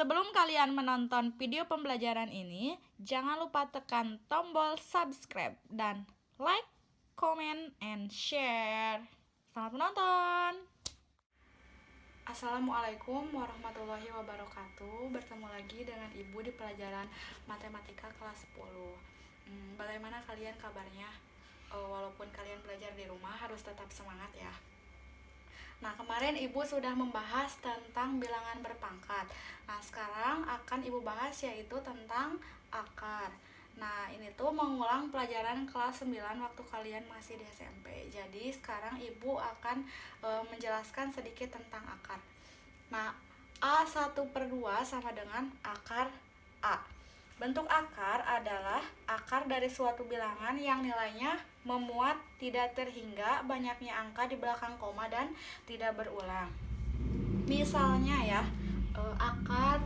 Sebelum kalian menonton video pembelajaran ini, jangan lupa tekan tombol subscribe dan like, comment, and share. Selamat menonton! Assalamualaikum warahmatullahi wabarakatuh. Bertemu lagi dengan Ibu di pelajaran Matematika kelas 10. Bagaimana kalian kabarnya? Walaupun kalian belajar di rumah, harus tetap semangat ya. Nah, kemarin Ibu sudah membahas tentang bilangan berpangkat. Nah, sekarang akan Ibu bahas yaitu tentang akar. Nah, ini tuh mengulang pelajaran kelas 9 waktu kalian masih di SMP. Jadi, sekarang Ibu akan menjelaskan sedikit tentang akar. Nah, A1/2 sama dengan akar A. Bentuk akar adalah akar dari suatu bilangan yang nilainya memuat tidak terhingga banyaknya angka di belakang koma dan tidak berulang. Misalnya ya, akar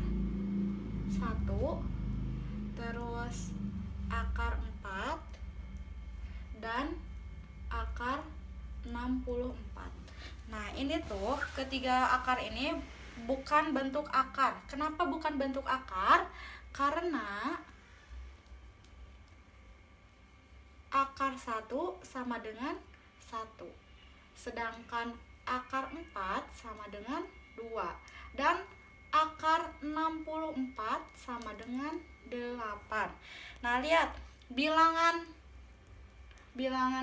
1, terus akar 4, dan akar 64. Nah, ini tuh ketiga akar ini bukan bentuk akar. Kenapa bukan bentuk akar? Karena akar 1 sama dengan 1. Sedangkan akar 4 sama dengan 2. Dan akar 64 sama dengan 8. Nah, lihat bilangan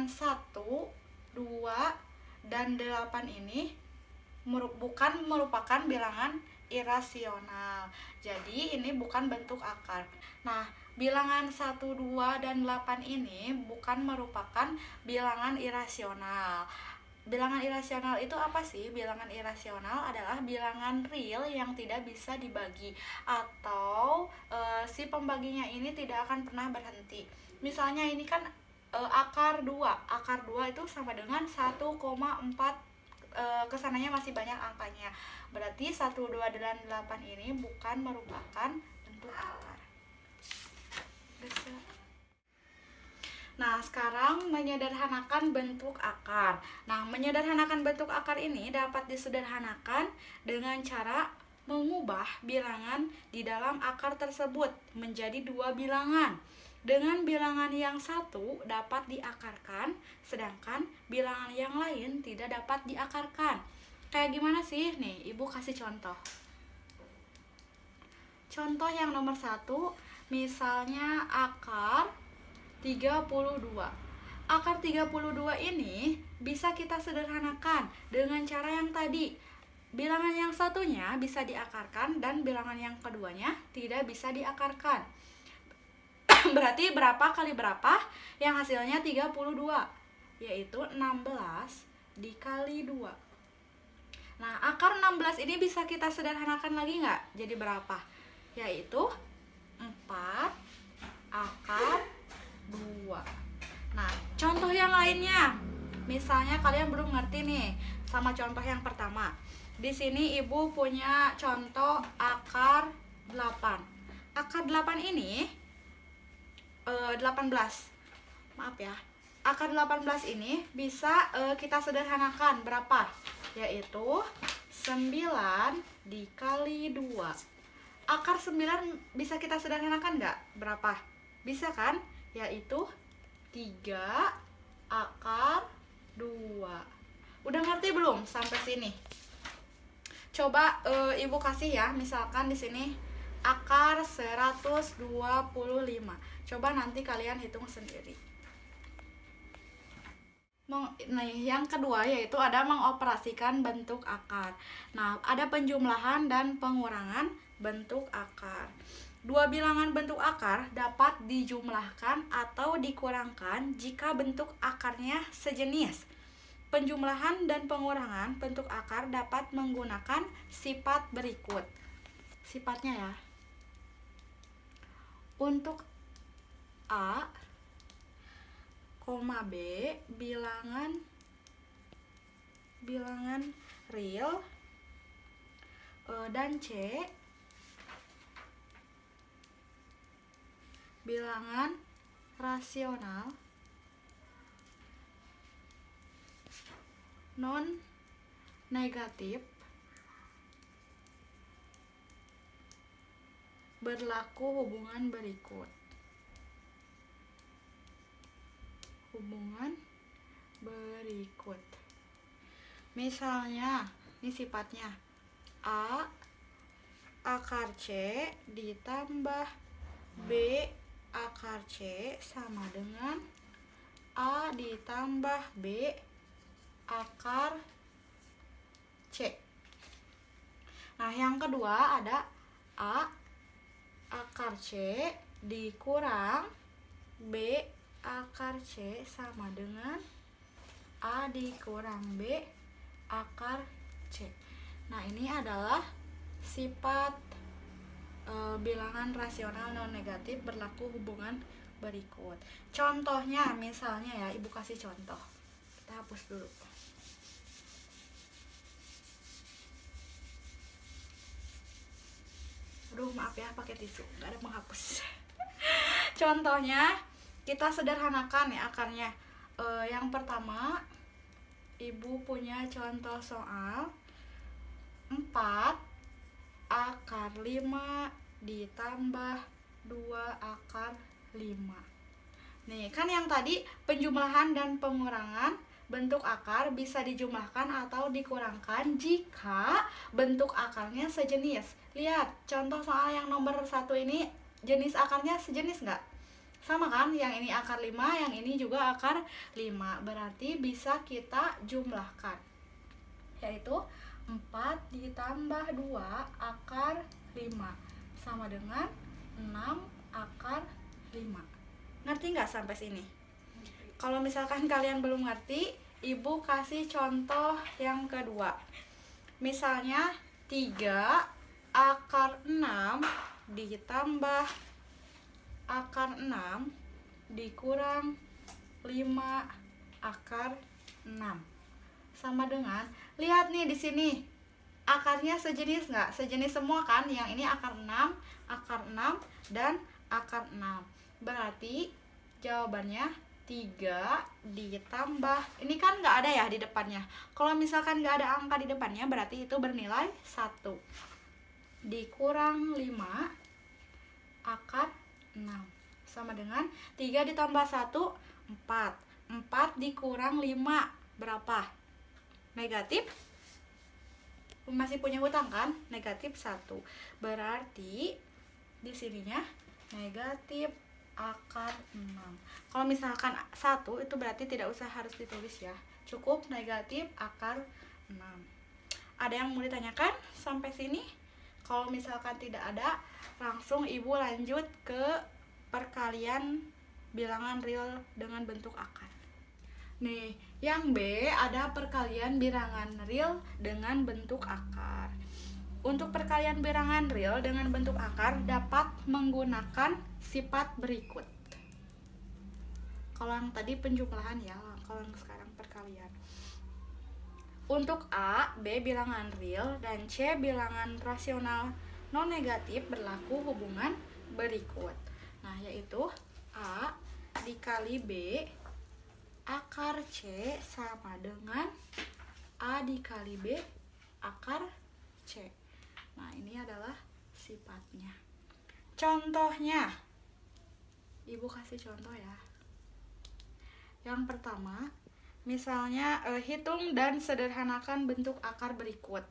1, 2, dan 8 ini bukan merupakan bilangan irasional. Jadi ini bukan bentuk akar. Nah, bilangan 1, 2, dan 8 ini bukan merupakan bilangan irasional. Bilangan irasional itu apa sih? Bilangan irasional adalah bilangan real yang tidak bisa dibagi, atau si pembaginya ini tidak akan pernah berhenti. Misalnya ini kan akar 2. Akar 2 itu sama dengan 1,4, kesananya masih banyak angkanya. Berarti 1, 2, dan 8 ini bukan merupakan bentuk akar. Nah, sekarang menyederhanakan bentuk akar. Nah, menyederhanakan bentuk akar ini dapat disederhanakan dengan cara mengubah bilangan di dalam akar tersebut menjadi 2 bilangan. Dengan bilangan yang satu dapat diakarkan, sedangkan bilangan yang lain tidak dapat diakarkan. Kayak gimana sih? Nih, Ibu kasih contoh. Contoh yang nomor 1, misalnya akar 32. Akar 32 ini bisa kita sederhanakan dengan cara yang tadi. Bilangan yang satunya bisa diakarkan dan bilangan yang keduanya tidak bisa diakarkan. Berarti berapa kali berapa? Yang hasilnya 32, yaitu 16 dikali 2. Nah, akar 16 ini bisa kita sederhanakan lagi nggak? Jadi berapa? Yaitu 4 akar 2. Nah, contoh yang lainnya. Misalnya kalian belum ngerti nih sama contoh yang pertama. Di sini Ibu punya contoh akar 8. Akar 8 ini 18. Maaf ya. Akar 18 ini bisa kita sederhanakan berapa? Yaitu 9 dikali 2. Akar 9 bisa kita sederhanakan nggak? Berapa? Bisa kan? Yaitu 3 akar 2. Udah ngerti belum sampai sini? Coba Ibu kasih ya, misalkan di sini akar 125. Coba nanti kalian hitung sendiri. Nah, yang kedua yaitu ada mengoperasikan bentuk akar. Nah, ada penjumlahan dan pengurangan bentuk akar. Dua bilangan bentuk akar dapat dijumlahkan atau dikurangkan jika bentuk akarnya sejenis. Penjumlahan dan pengurangan bentuk akar dapat menggunakan sifat berikut. Sifatnya ya. Untuk A, B bilangan real, dan C bilangan rasional non negatif berlaku hubungan berikut. Hubungan berikut. Misalnya, ini sifatnya A akar C ditambah B akar C sama dengan A ditambah B akar C. Nah, yang kedua ada A akar C dikurang B akar C sama dengan A dikurang B akar C. Nah, ini adalah sifat bilangan rasional non negatif berlaku hubungan berikut. Contohnya misalnya ya, Ibu kasih contoh. Kita hapus dulu. Aduh, maaf ya, pakai tisu, nggak ada penghapus. Contohnya kita sederhanakan ya akarnya. Yang pertama, Ibu punya contoh soal 4 akar 5 ditambah 2 akar 5. Nih, kan yang tadi penjumlahan dan pengurangan bentuk akar bisa dijumlahkan atau dikurangkan jika bentuk akarnya sejenis. Lihat, contoh soal yang nomor 1 ini jenis akarnya sejenis nggak? Sama kan? Yang ini akar 5, yang ini juga akar 5. Berarti bisa kita jumlahkan. Yaitu 4 ditambah 2 akar 5 sama dengan 6 akar 5. Ngerti nggak sampai sini? Kalau misalkan kalian belum ngerti, Ibu kasih contoh yang kedua. Misalnya 3 akar 6 ditambah akar 6 dikurang 5 akar 6 sama dengan, lihat nih di sini akarnya sejenis nggak? Sejenis semua kan? Yang ini akar 6, dan akar 6. Berarti jawabannya 3 ditambah, ini kan nggak ada ya di depannya. Kalau misalkan nggak ada angka di depannya, berarti itu bernilai 1 dikurang 5 akar 6 sama dengan 3 ditambah 1, 4. 4 dikurang 5 berapa? Negatif. Masih punya hutang kan? Negatif 1. Berarti di sininya negatif akar 6. Kalau misalkan 1 itu berarti tidak usah harus ditulis ya. Cukup negatif akar 6. Ada yang mau ditanyakan sampai sini? Kalau misalkan tidak ada, langsung Ibu lanjut ke perkalian bilangan real dengan bentuk akar. Nih, yang B ada perkalian bilangan real dengan bentuk akar. Untuk perkalian bilangan real dengan bentuk akar dapat menggunakan sifat berikut. Kalau yang tadi penjumlahan ya, kalau yang sekarang perkalian. Untuk A, B bilangan real dan C bilangan rasional non negatif berlaku hubungan berikut. Nah, yaitu A dikali B akar C sama dengan A dikali B akar C. Nah, ini adalah sifatnya. Contohnya, Ibu kasih contoh ya. Yang pertama, misalnya hitung dan sederhanakan bentuk akar berikut.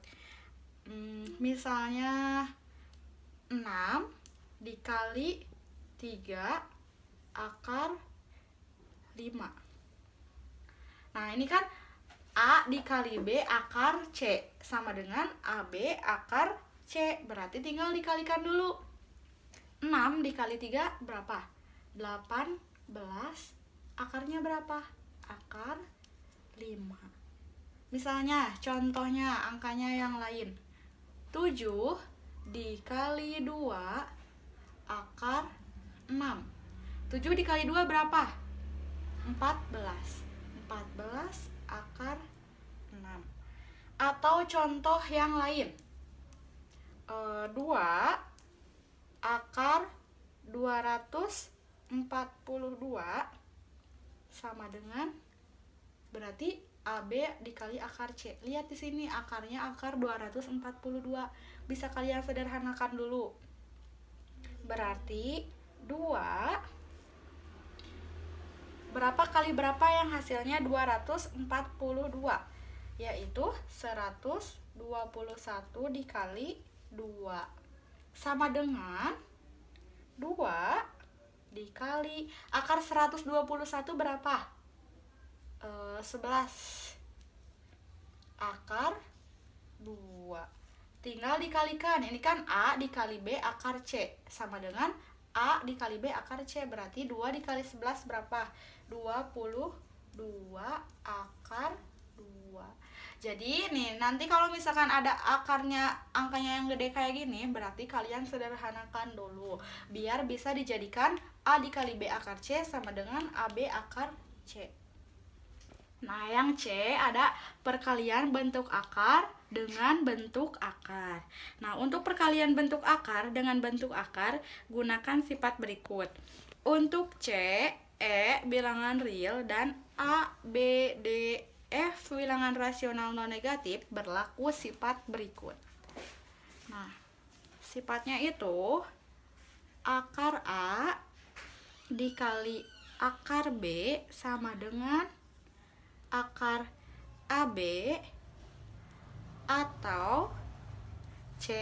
Misalnya 6 dikali 3 akar 5. Nah, ini kan A dikali B akar C sama dengan AB akar C. Berarti tinggal dikalikan dulu. 6 dikali 3 berapa? 18. Akarnya berapa? Akar 5. Misalnya, contohnya angkanya yang lain. 7 dikali 2 akar 6. 7 dikali 2 berapa? 14. 14 akar 6. Atau contoh yang lain, 2 akar 242 sama dengan, berarti AB dikali akar C. Lihat di sini akarnya akar 242. Bisa kalian sederhanakan dulu. berarti 2. Berapa kali berapa yang hasilnya 242? Yaitu 121 dikali 2 sama dengan 2 dikali akar 121 berapa? 11. Akar 2. Tinggal dikalikan. Ini kan A dikali B akar C sama dengan A dikali B akar C. Berarti 2 dikali 11 berapa? 22 akar 2. Jadi nih, nanti kalau misalkan ada akarnya, angkanya yang gede kayak gini, berarti kalian sederhanakan dulu biar bisa dijadikan A dikali B akar C sama dengan AB akar C. Nah, yang C ada perkalian bentuk akar dengan bentuk akar. Nah, untuk perkalian bentuk akar dengan bentuk akar, gunakan sifat berikut. Untuk C, E bilangan real dan A, B, D, F bilangan rasional non negatif berlaku sifat berikut. Nah, sifatnya itu akar A dikali akar B sama dengan akar AB atau C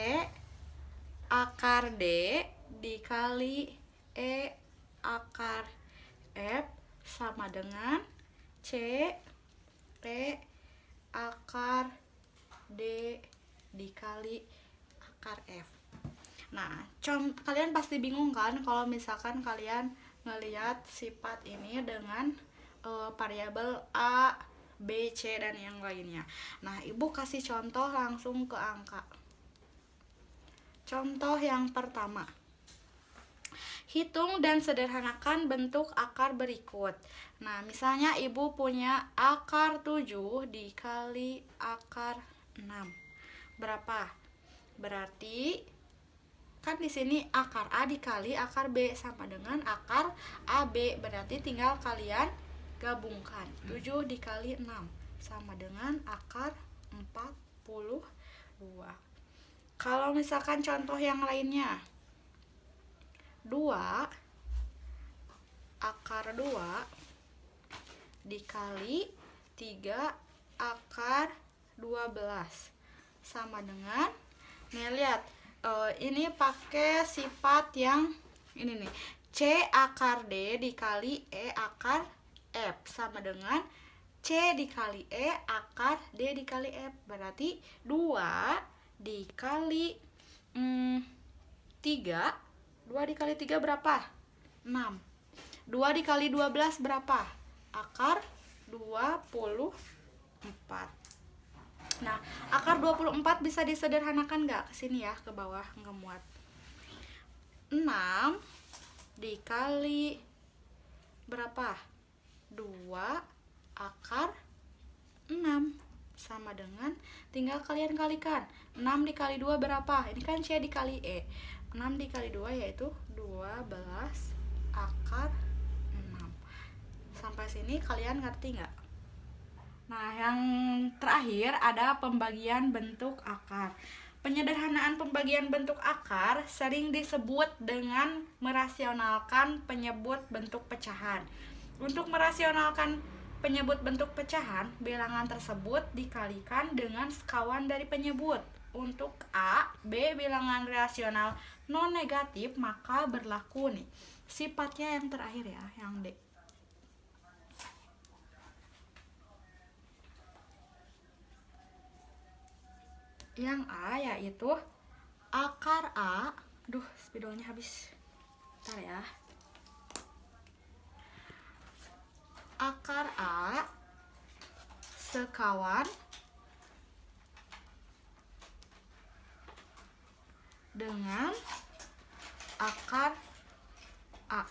akar D dikali E akar F sama dengan C E akar D dikali akar F. Nah, kalian pasti bingung kan kalau misalkan kalian ngelihat sifat ini dengan variabel A, B, C, dan yang lainnya. Nah, Ibu kasih contoh langsung ke angka. Contoh yang pertama. Hitung dan sederhanakan bentuk akar berikut. Nah, misalnya Ibu punya akar 7 dikali akar 6. Berapa? Berarti kan di sini akar A dikali akar B sama dengan akar AB. Berarti tinggal kalian gabungkan. 7 dikali 6 sama dengan akar 42. Kalau misalkan contoh yang lainnya, 2 akar 2 dikali 3 akar 12 sama dengan, nih lihat, ini pakai sifat yang ini nih, C akar D dikali E akar F sama dengan C dikali E akar D dikali F. Berarti 2 dikali 3. 2 dikali 3 berapa? 6. 2 dikali 12 berapa? Akar 24. Nah, akar 24 bisa disederhanakan nggak? Kesini ya, ke bawah, nggak muat. 6 dikali berapa? 2 akar 6 sama dengan, tinggal kalian kalikan. 6 dikali 2 berapa? Ini kan C dikali E. 6 dikali 2 yaitu 12 akar 6. Sampai sini kalian ngerti nggak? Nah, yang terakhir ada pembagian bentuk akar. Penyederhanaan pembagian bentuk akar sering disebut dengan merasionalkan penyebut bentuk pecahan. Untuk merasionalkan penyebut bentuk pecahan, bilangan tersebut dikalikan dengan sekawan dari penyebut. Untuk A, B bilangan rasional non negatif, maka berlaku nih sifatnya yang terakhir ya, yang D. Yang A yaitu akar A, spidolnya habis. Bentar ya. Akar A sekawan dengan akar A.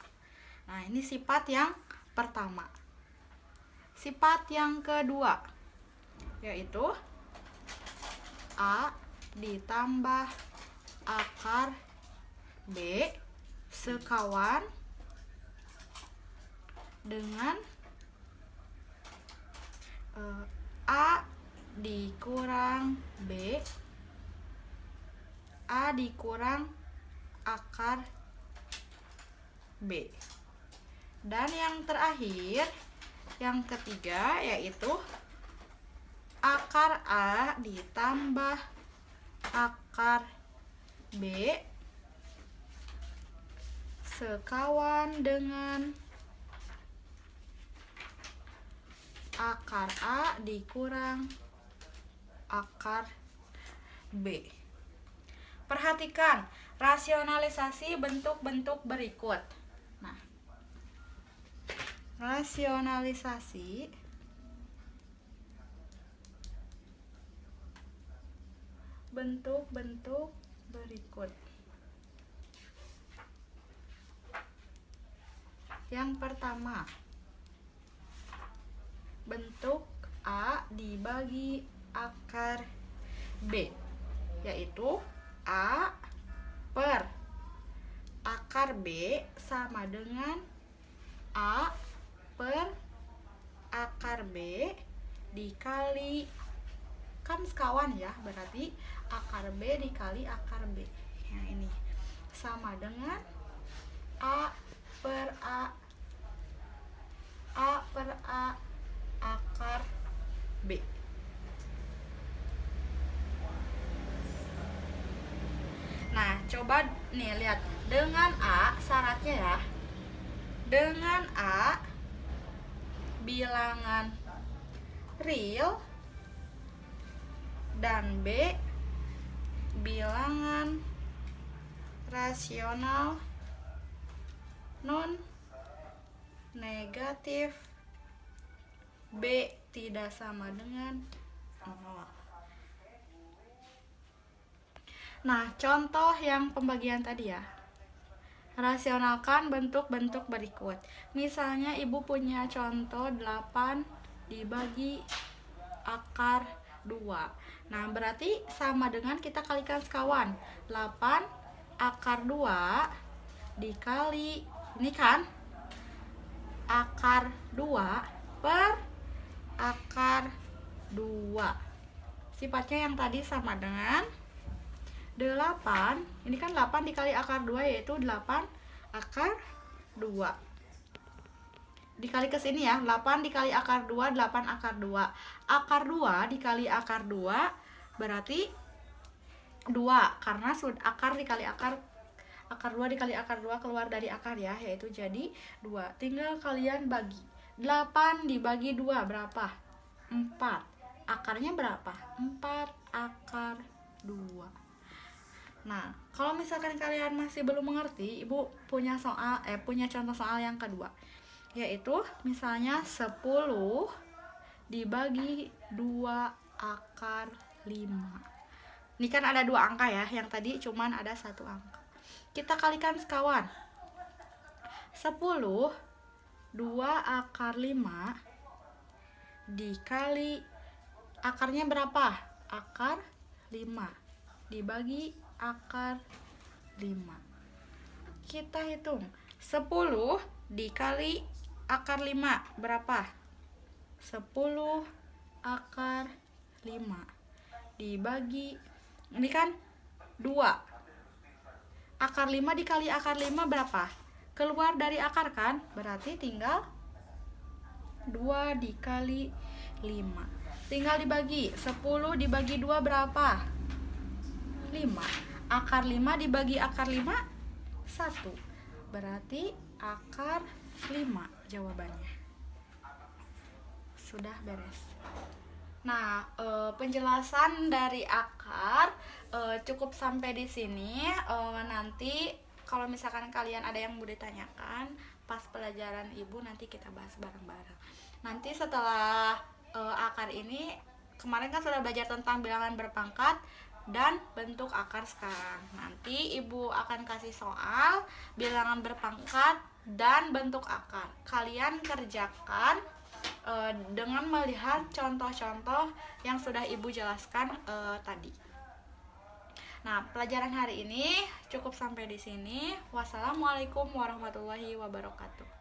Nah, ini sifat yang pertama. Sifat yang kedua yaitu A ditambah akar B sekawan dengan A dikurang B, A dikurang akar B. Dan yang terakhir, yang ketiga, yaitu akar A ditambah akar B sekawan dengan akar A dikurang akar B. Perhatikan rasionalisasi bentuk-bentuk berikut. Nah, rasionalisasi bentuk-bentuk berikut. Yang pertama, bentuk A dibagi akar B, yaitu A per akar B sama dengan A per akar B dikali, kan sekawan ya, berarti akar B dikali akar B. Yang ini sama dengan A per A per A akar B. Nah, coba nih lihat dengan A syaratnya ya. Dengan A bilangan real dan B bilangan rasional non negatif, B tidak sama dengan 0. Nah, contoh yang pembagian tadi ya. Rasionalkan bentuk-bentuk berikut. Misalnya ibu punya contoh 8 dibagi akar 2. Nah, berarti sama dengan kita kalikan sekawan. 8 akar 2 dikali, ini kan akar 2 per akar 2. Sifatnya yang tadi sama dengan 8, ini kan 8 dikali akar 2 yaitu 8 akar 2. Dikali ke sini ya, 8 dikali akar 2, 8 akar 2. Akar 2 dikali akar 2 berarti 2, karena akar dikali akar 2 dikali akar 2 keluar dari akar ya, yaitu jadi 2. Tinggal kalian bagi. 8 dibagi 2 berapa? 4. Akarnya berapa? 4 akar 2. Nah, kalau misalkan kalian masih belum mengerti, ibu punya contoh soal yang kedua, yaitu misalnya 10 dibagi 2 akar 5. Ini kan ada 2 angka ya, yang tadi cuman ada 1 angka. Kita kalikan sekawan. 10 2 akar 5 dikali akarnya berapa? Akar 5 dibagi akar 5. Kita hitung 10 dikali akar 5 berapa? 10 akar 5 dibagi, ini kan 2. Akar 5 dikali akar 5 berapa? Keluar dari akar kan? Berarti tinggal 2 dikali 5. Tinggal dibagi. 10 dibagi 2 berapa? 5. Akar 5 dibagi akar 5 1. Berarti akar 5 jawabannya. Sudah beres. Nah, penjelasan dari akar cukup sampai di sini. Nanti kalau misalkan kalian ada yang mau ditanyakan pas pelajaran ibu, nanti kita bahas bareng-bareng. Nanti setelah akar ini, kemarin kan sudah belajar tentang bilangan berpangkat dan bentuk akar sekarang. Nanti ibu akan kasih soal bilangan berpangkat dan bentuk akar. Kalian kerjakan dengan melihat contoh-contoh yang sudah ibu jelaskan tadi. Nah, pelajaran hari ini cukup sampai di sini. Wassalamualaikum warahmatullahi wabarakatuh.